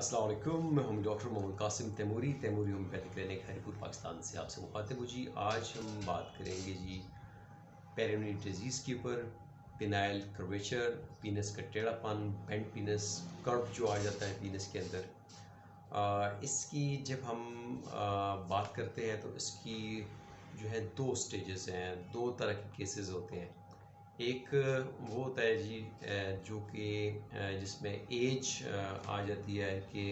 अस्सलाम वालेकुम। मैं हूं doctor Mohammad Qasim Taimuri homeopathic clinic Haripur Pakistan से आपसे मुखातिब हूँ जी। आज हम बात करेंगे जी पेरियोनियल डिजीज़ के ऊपर। पिनाइल कर्वेचर, पीनस का टेढ़ापन, बेंट पीनस, कर्व जो आ जाता है पीनस के अंदर। इसकी जब हम बात करते हैं तो इसकी जो है दो स्टेजेस हैं, दो तरह के केसेस होते हैं। एक वो होता है जी जो कि जिसमें एज आ जाती है कि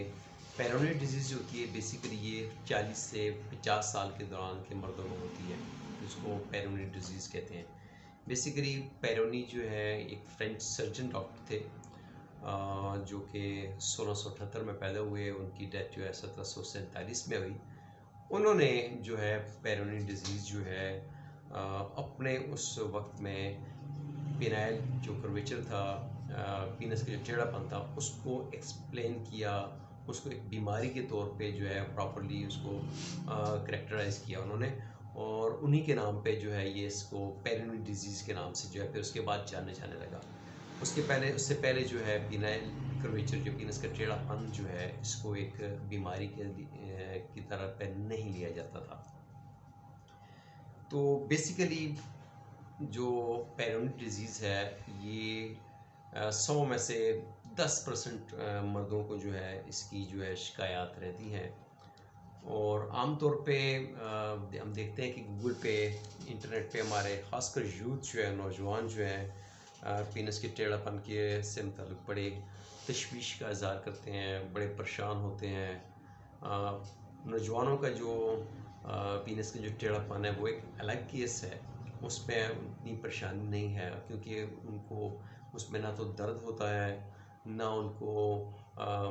पेरोनियल डिजीज़ जो होती है बेसिकली ये 40 से 50 साल के दौरान के मर्दों में होती है, जिसको पेरोनियल डिजीज़ कहते हैं। बेसिकली पेरोनी जो है एक फ्रेंच सर्जन डॉक्टर थे जो कि 1678 में पैदा हुए। उनकी डेथ जो है 1747 में हुई। उन्होंने जो है पेरोनियल डिजीज़ जो है अपने उस वक्त में पिनाइल जो कर्वेचर था, पीनस का जो टेढ़ापन था, उसको एक्सप्लेन किया, उसको एक बीमारी के तौर पे जो है प्रॉपरली उसको करेक्टराइज़ किया उन्होंने। और उन्हीं के नाम पे जो है ये इसको पेरियोनियल डिजीज़ के नाम से जो है फिर उसके बाद जाने लगा। उससे पहले जो है पिनाइल कर्वेचर जो पीनस का टेढ़ापन जो है इसको एक बीमारी की तरह पे नहीं लिया जाता था। तो बेसिकली जो पेरियोनियल डिजीज़ है ये 100 में से 10% मर्दों को जो है इसकी जो है शिकायत रहती हैं। और आम तौर पे हम देखते हैं कि गूगल पे, इंटरनेट पे हमारे ख़ासकर यूथ जो है, नौजवान जो हैं पीनस के टेढ़ापन के से मुताल्लिक़ बड़े तशवीश का इज़हार करते हैं, बड़े परेशान होते हैं। नौजवानों का जो पीनस का जो टेढ़ापन है वो एक अलग केस है, उसमें उतनी परेशानी नहीं है क्योंकि उनको उसमें ना तो दर्द होता है, ना उनको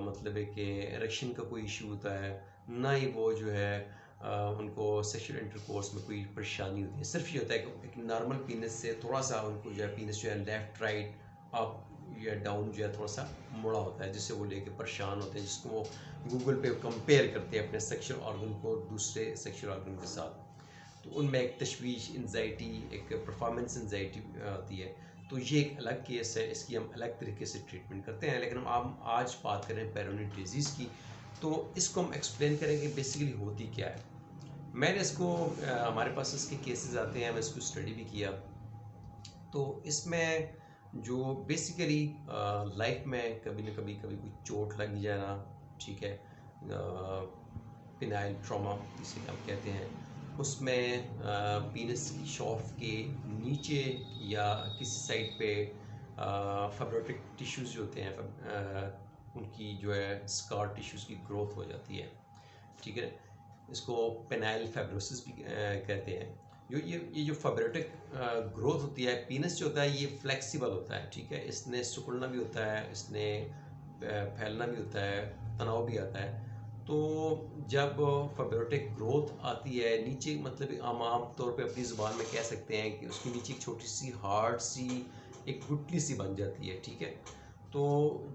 मतलब है कि इरेक्शन का कोई इशू होता है, ना ही वो जो है उनको सेक्सुअल इंटरकोर्स में कोई परेशानी होती है। सिर्फ ये होता है कि एक नॉर्मल पीनस से थोड़ा सा उनको जो है पीनस जो है लेफ़्ट राइट अप या डाउन जो है थोड़ा सा मुड़ा होता है, जिससे वो लेके परेशान होते हैं, जिसको वो गूगल पे कंपेयर करते हैं अपने सेक्सुअल ऑर्गन को दूसरे सेक्सुअल ऑर्गन के साथ। तो उनमें एक तशवीश, एंजाइटी, एक परफॉर्मेंस एंजाइटी आती है। तो ये एक अलग केस है, इसकी हम अलग तरीके से ट्रीटमेंट करते हैं। लेकिन हम आज बात करें पेरियोनियल डिजीज़ की, तो इसको हम एक्सप्लेन करेंगे बेसिकली होती क्या है। मैंने इसको हमारे पास इसके केसेस आते हैं, मैं इसको स्टडी भी किया। तो इसमें जो बेसिकली लाइफ में कभी न कभी कोई चोट लग जाना, ठीक है, पिनाइल ट्रॉमा जिसे हम कहते हैं, उसमें पीनस की शॉफ्ट के नीचे या किसी साइड पे फाइब्रोटिक टिश्यूज़ जो होते हैं उनकी जो है स्कार टिश्यूज़ की ग्रोथ हो जाती है, ठीक है। इसको पेनाइल फाइब्रोसिस भी कहते हैं। ये जो फाइब्रोटिक ग्रोथ होती है, पीनस जो होता है ये फ्लेक्सिबल होता है, ठीक है। इसने सिकुड़ना भी होता है, इसने फैलना भी होता है, तनाव भी आता है। तो जब फाइब्रोटिक ग्रोथ आती है नीचे, मतलब आम तौर पे अपनी ज़ुबान में कह सकते हैं कि उसके नीचे एक छोटी सी हार्ड सी एक गुठली सी बन जाती है, ठीक है। तो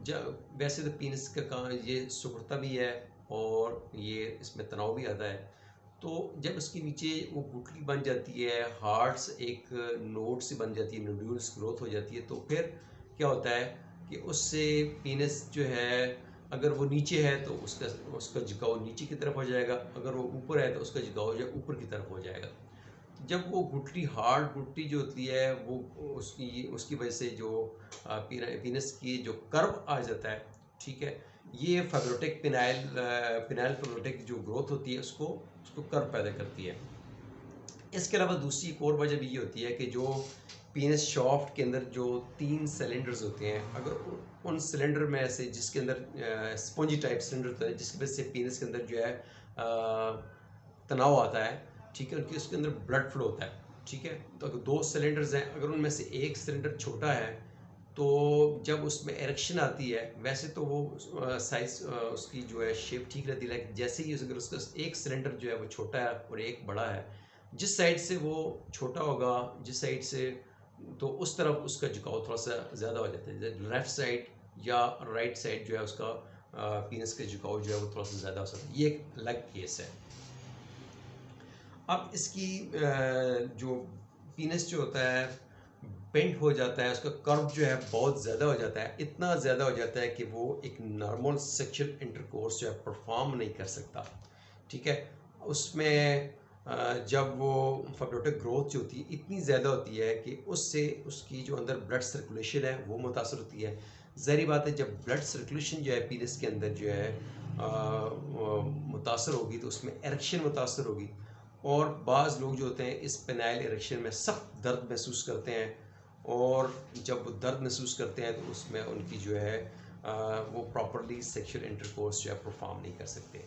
जब वैसे तो पीनस का काम ये सिकुड़ता भी है और ये इसमें तनाव भी आता है। तो जब उसके नीचे वो गुठली बन जाती है, हार्ट्स एक नोड से बन जाती है, नोड्यूल्स ग्रोथ हो जाती है, तो फिर क्या होता है कि उससे पीनस जो है, अगर वो नीचे है तो उसका उसका झुकाव नीचे की तरफ हो जाएगा, अगर वो ऊपर है तो उसका झुकाव जो है ऊपर की तरफ हो जाएगा। जब वो गुठली, हार्ड गुठली जो होती है, वो उसकी उसकी वजह से जो पीनस की जो कर्व आ जाता है, ठीक है, ये फाइब्रोटिक पिनाइल फाइब्रोटिक जो ग्रोथ होती है उसको उसको कर्व पैदा करती है। इसके अलावा दूसरी एक और वजह भी ये होती है कि जो पीनस शाफ्ट के अंदर जो 3 सिलेंडर्स होते हैं, अगर उन सिलेंडर में से जिसके अंदर स्पॉन्जी टाइप सिलेंडर होता है, जिसकी वजह से पीनस के अंदर जो है तनाव आता है, ठीक है, उनके उसके अंदर ब्लड फ्लो होता है, ठीक है। तो अगर 2 सिलेंडर्स हैं, अगर उनमें से एक सिलेंडर छोटा है तो जब उसमें इरेक्शन आती है, वैसे तो वो साइज़ उसकी जो है शेप ठीक रहती है, लेकिन जैसे ही अगर उसका एक सिलेंडर जो है वो छोटा है और एक बड़ा है, जिस साइड से वो छोटा होगा, जिस साइड से, तो उस तरफ उसका झुकाव थोड़ा सा ज़्यादा हो जाता है। लेफ़्ट साइड या राइट साइड जो है उसका पीनस का झुकाव जो है वो थोड़ा सा ज़्यादा हो सकता है। ये एक अलग केस है। अब इसकी जो पीनस जो होता है, बेंट हो जाता है, उसका कर्व जो है बहुत ज़्यादा हो जाता है, इतना ज़्यादा हो जाता है कि वो एक नॉर्मल सेक्शुअल इंटरकोर्स जो है परफॉर्म नहीं कर सकता। ठीक है, उसमें जब वो फाइब्रोटिक ग्रोथ जो होती है इतनी ज़्यादा होती है कि उससे उसकी जो अंदर ब्लड सर्कुलेशन है वो मुतासर होती है। ज़ाहिर बात है, जब ब्लड सर्कुलेशन जो है पीनस के अंदर जो है मुतासर होगी तो उसमें एरेक्शन मुतासर होगी, और बाज़ लोग जो होते हैं इस पेनाइल इरेक्शन में सख्त दर्द महसूस करते हैं, और जब वो दर्द महसूस करते हैं तो उसमें उनकी जो है वो प्रॉपरली सेक्सुअल इंटरकोर्स जो है परफॉर्म नहीं कर सकते।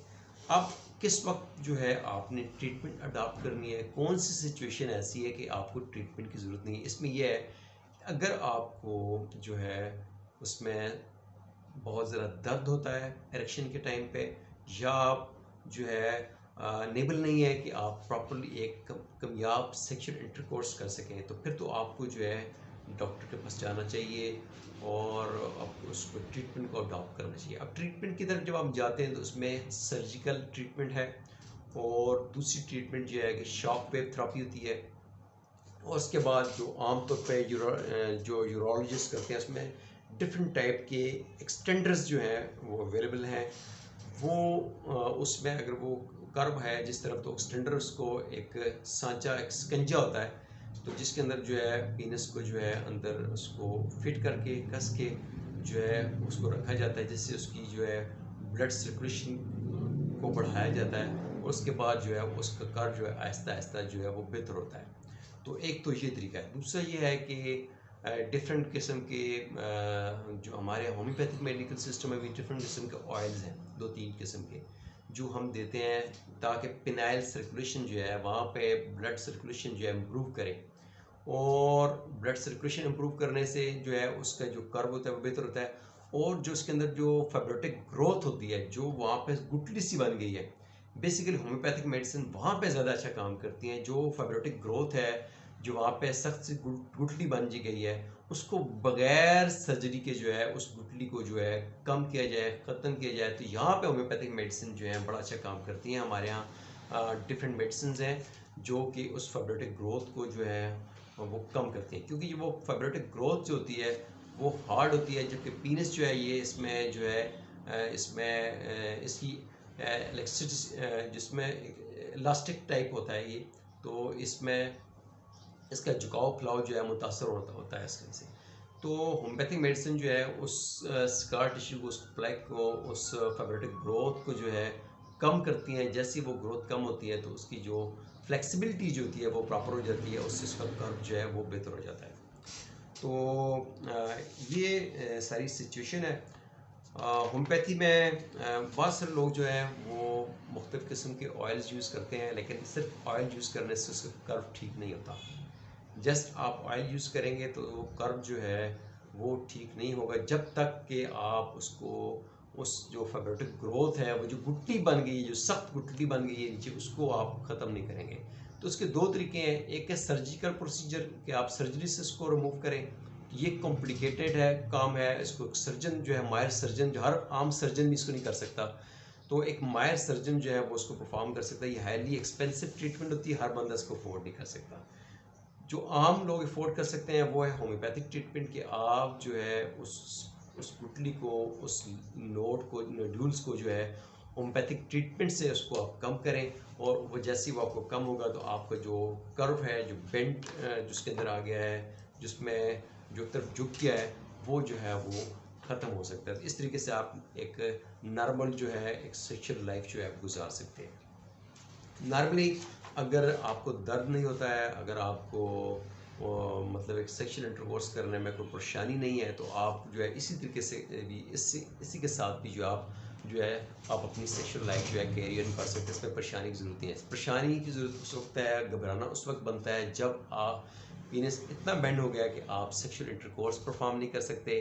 अब किस वक्त जो है आपने ट्रीटमेंट अडॉप्ट करनी है, कौन सी सिचुएशन ऐसी है कि आपको ट्रीटमेंट की ज़रूरत नहीं है? इसमें यह है, अगर आपको जो है उसमें बहुत ज़्यादा दर्द होता है इरेक्शन के टाइम पे, या आप जो है नेबल नहीं है कि आप प्रॉपरली एक कामयाब सेक्सुअल इंटरकोर्स कर सकें, तो फिर तो आपको जो है डॉक्टर के पास जाना चाहिए और आपको उसको ट्रीटमेंट को अडॉप्ट करना चाहिए। अब ट्रीटमेंट की तरफ जब आप जाते हैं तो उसमें सर्जिकल ट्रीटमेंट है, और दूसरी ट्रीटमेंट जो है कि शॉक वेव थेरेपी होती है, और उसके बाद जो आमतौर पे जो यूरोलॉजिस्ट करते हैं उसमें डिफरेंट टाइप के एक्सटेंडर्स जो हैं वो अवेलेबल हैं। वो उसमें अगर वो कर्व है जिस तरफ, तो एक्सटेंडर उसको एक सांचा, एक स्कंजा होता है, तो जिसके अंदर जो है पीनस को जो है अंदर उसको फिट करके कस के जो है उसको रखा जाता है, जिससे उसकी जो है ब्लड सर्कुलेशन को बढ़ाया जाता है, और उसके बाद जो है उसका कर्व जो है आहिस्ता आहिस्ता जो है वो बेहतर होता है। तो एक तो ये तरीका है। दूसरा ये है कि डिफरेंट किस्म के जो हमारे होम्योपैथिक मेडिकल सिस्टम में भी डिफरेंट किस्म के ऑयल्स हैं, 2-3 किस्म के, जो हम देते हैं ताकि पिनाइल सर्कुलेशन जो है वहाँ पे ब्लड सर्कुलेशन जो है इम्प्रूव करे, और ब्लड सर्कुलेशन इम्प्रूव करने से जो है उसका जो कर्व होता है वो बेहतर होता है, और जो उसके अंदर जो फाइब्रोटिक ग्रोथ होती है जो वहाँ पे गुठली सी बन गई है, बेसिकली होम्योपैथिक मेडिसिन वहाँ पे ज़्यादा अच्छा काम करती हैं। जो फाइब्रोटिक ग्रोथ है, जो वहाँ पे सख्त सी गुठली बन जी गई है, उसको बगैर सर्जरी के जो है उस गुठली को जो है कम किया जाए, ख़त्म किया जाए, तो यहाँ पे होम्योपैथिक मेडिसिन जो है बड़ा अच्छा काम करती हैं। हमारे यहाँ डिफरेंट मेडिसिन हैं जो कि उस फाइब्रोटिक ग्रोथ को जो है वो कम करती हैं, क्योंकि वो फाइब्रोटिक ग्रोथ जो होती है वो हार्ड होती है, जबकि पीनस जो है ये इसमें जो है इसमें इसकी इलेक्ट्रिसिटी जिसमें इलास्टिक टाइप होता है ये, तो इसमें इसका झुकाव फैलाव जो है मुतासर होता है इसके से। तो होम्योपैथिक मेडिसिन जो है उस स्कार टिश्यू को, उस प्लेक को, उस फाइब्रोटिक ग्रोथ को जो है कम करती हैं। जैसे वो ग्रोथ कम होती है तो उसकी जो फ्लेक्सिबिलिटी जो होती है वो प्रॉपर हो जाती है, उससे उसका कर्व जो है वो बेहतर हो जाता है। तो ये सारी सिचुएशन है। होम्योपैथी में बहुत सारे लोग जो हैं वो मुख्तलिफ़ किस्म के ऑयल्स यूज़ करते हैं, लेकिन सिर्फ ऑयल यूज़ करने से उसका कर्व ठीक नहीं होता। जस्ट आप ऑयल यूज़ करेंगे तो कर्व जो है वो ठीक नहीं होगा जब तक कि आप उसको, उस जो फाइब्रोटिक ग्रोथ है, वो जो गुठली बन गई है, जो सख्त गुठली बन गई है नीचे, उसको आप ख़त्म नहीं करेंगे। तो उसके दो तरीके हैं, एक है सर्जिकल प्रोसीजर कि आप सर्जरी से इसको रिमूव करें। ये कॉम्प्लिकेटेड है काम है, इसको एक सर्जन जो है, माहिर सर्जन, जो हर आम सर्जन भी इसको नहीं कर सकता, तो एक माहिर सर्जन जो है वो उसको परफॉर्म कर सकता है। ये हाईली एक्सपेंसिव ट्रीटमेंट होती है, हर बंदा इसको अफोर्ड नहीं कर सकता। जो आम लोग अफोर्ड कर सकते हैं वो है होम्योपैथिक ट्रीटमेंट, कि आप जो है उस गुठली को, उस नोड को, नोड्यूल्स को जो है होम्योपैथिक ट्रीटमेंट से उसको आप कम करें, और वो जैसे ही वो आपको कम होगा तो आपका जो कर्व है, जो बेंट जिसके अंदर आ गया है, जिसमें जो तरफ झुक गया है, वो जो है वो ख़त्म हो सकता है। तो इस तरीके से आप एक नॉर्मल जो है एक सेक्सुअल लाइफ जो है गुजार सकते हैं। नॉर्मली अगर आपको दर्द नहीं होता है, अगर आपको मतलब एक सेक्सुअल इंटरकोर्स करने में कोई परेशानी नहीं है, तो आप जो है इसी तरीके से भी इसी के साथ भी जो आप अपनी सेक्सुअल लाइफ जो है कैरियर कर सकते हैं। इसमें परेशानी की ज़रूरत नहीं है। परेशानी की ज़रूरत उस वक्त है, घबराना उस वक्त बनता है जब आप पीनस इतना बेंड हो गया कि आप सेक्सुअल इंटरकोर्स परफॉर्म नहीं कर सकते,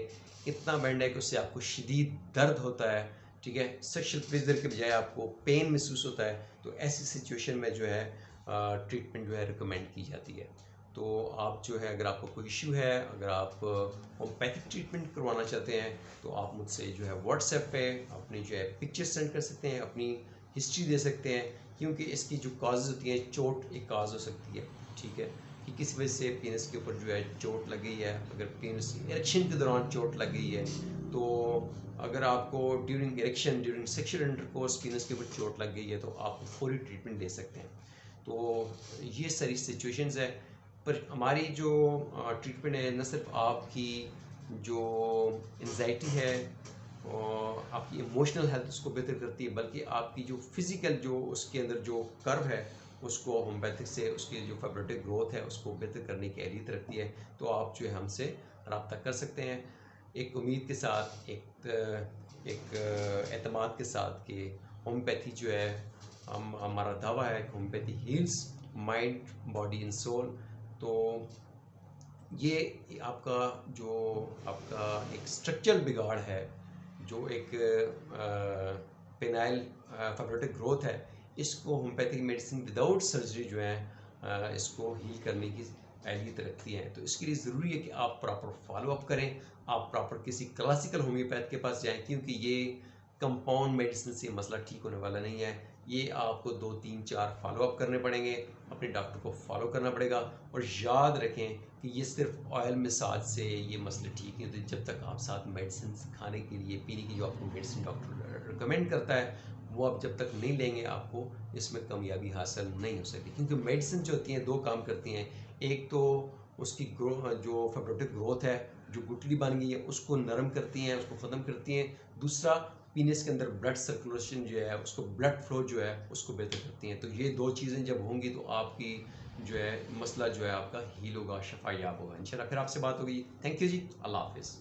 इतना बेंड है कि उससे आपको शदीद दर्द होता है, ठीक है, सेक्सुअल प्लेजर के बजाय आपको पेन महसूस होता है। तो ऐसी सिचुएशन में जो है ट्रीटमेंट जो है रिकमेंड की जाती है। तो आप जो है, अगर आपको कोई इशू है, अगर आप होम्योपैथिक ट्रीटमेंट करवाना चाहते हैं, तो आप मुझसे जो है व्हाट्सएप पे अपनी जो है पिक्चर सेंड कर सकते हैं, अपनी हिस्ट्री दे सकते हैं, क्योंकि इसकी जो काजेज़ होती हैं, चोट एक काज हो सकती है, ठीक है। कि किस वजह से पीनस के ऊपर जो है चोट लग गई है। अगर पीनस इरेक्शन के दौरान चोट लग गई है तो अगर आपको ड्यूरिंग सेक्शुअल इंटरकोर्स पीनस के ऊपर चोट लग गई है तो आप फौरी ट्रीटमेंट ले सकते हैं। तो ये सारी सिचुएशंस है। पर हमारी जो ट्रीटमेंट है न सिर्फ आपकी जो एंजाइटी है और आपकी इमोशनल हेल्थ उसको बेहतर करती है, बल्कि आपकी जो फिज़िकल जो उसके अंदर जो कर्व है उसको होम्योपैथिक से उसकी जो फाइब्रोटिक ग्रोथ है उसको बेहतर करने की एहलियत रखती है। तो आप जो है हमसे रब्ता कर सकते हैं एक उम्मीद के साथ, एक एतमाद के साथ कि होम्योपैथी जो है हमारा दावा है कि homeopathy heals mind body and soul. तो ये आपका एक स्ट्रक्चरल बिगाड़ है, जो एक पेनाइल फाइब्रोटिक ग्रोथ है, इसको होम्योपैथिक मेडिसिन विदाउट सर्जरी जो है इसको हील करने की एहलियत रखती है। तो इसके लिए ज़रूरी है कि आप प्रॉपर फॉलो अप करें, आप प्रॉपर किसी क्लासिकल होम्योपैथ के पास जाएं, क्योंकि ये कंपाउंड मेडिसिन से मसला ठीक होने वाला नहीं है। ये आपको 2 3 4 फॉलो अप करने पड़ेंगे, अपने डॉक्टर को फॉलो करना पड़ेगा। और याद रखें कि ये सिर्फ ऑयल मसाज से ये मसले ठीक नहीं होते। जब तक आप साथ मेडिसिन खाने के लिए पीने की जो आपको मेडिसिन डॉक्टर रिकमेंड करता है वो आप जब तक नहीं लेंगे आपको इसमें कामयाबी हासिल नहीं हो सकती। क्योंकि मेडिसिन जो होती हैं 2 काम करती हैं, एक तो उसकी जो फाइब्रोटिक ग्रोथ है, जो गुठली बन गई है उसको नरम करती हैं, उसको ख़त्म करती हैं। दूसरा पीनस के अंदर ब्लड सर्कुलेशन जो है उसको ब्लड फ्लो जो है उसको बेहतर करती हैं। तो ये 2 चीज़ें जब होंगी तो आपकी जो है मसला जो है आपका हील होगा, शफा याब होगा इंशाल्लाह। फिर आपसे बात होगी। थैंक यू जी, अल्लाह हाफिज़।